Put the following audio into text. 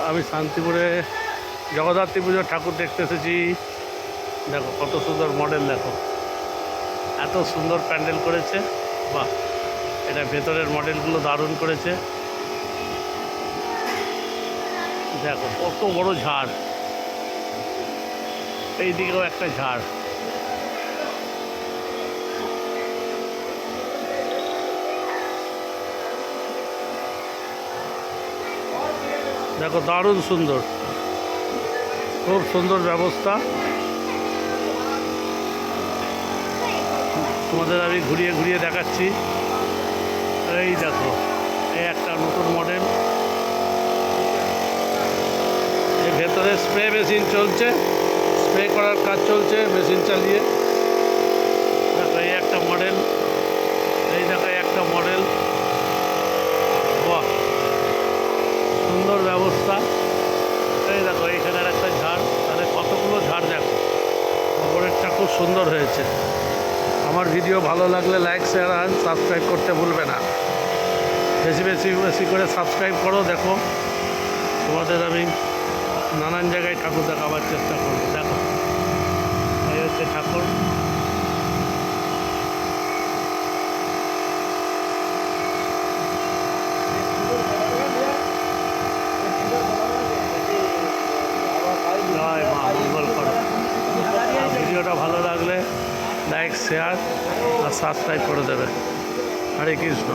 আমি শান্তিপুরে জগদ্ধাত্রী পুজোর ঠাকুর দেখতে এসেছি। দেখো কত সুন্দর মডেল, দেখো এত সুন্দর প্যান্ডেল করেছে। বাহ, এটা ভেতরের মডেলগুলো দারুণ করেছে। দেখো কত বড় ঝাড়, এই দিকেও একটা ঝাড়। দেখো দারুণ সুন্দর, খুব সুন্দর ব্যবস্থা। তোমাদের আমি ঘুরিয়ে ঘুরিয়ে দেখাচ্ছি। এই দেখো, এই একটা নতুন মডেল। এই ভেতরে স্প্রে মেশিন চলছে, স্প্রে করার কাজ চলছে মেশিন চালিয়ে। দেখো এই একটা মডেল, এই দেখো একটা মডেল। বাহ, সুন্দর ব্যবস্থা। এই দেখো এইখানের একটা ঝাড়, তাহলে কতগুলো ঝাড় দেখো। ওপরেরটা খুব সুন্দর হয়েছে। আমার ভিডিও ভালো লাগলে লাইক, শেয়ার আর সাবস্ক্রাইব করতে ভুলবে না। বেশি বেশি বেশি করে সাবস্ক্রাইব করো। দেখো তোমাদের আমি নানান জায়গায় ঠাকুর দেখাবার চেষ্টা করবো। দেখো এই হচ্ছে ঠাকুর। জয় মা, মঙ্গল করো। ভিডিওটা ভালো লাগলে লাইক, শেয়ার আর সাবস্ক্রাইব করে দেবে। হরে কৃষ্ণ।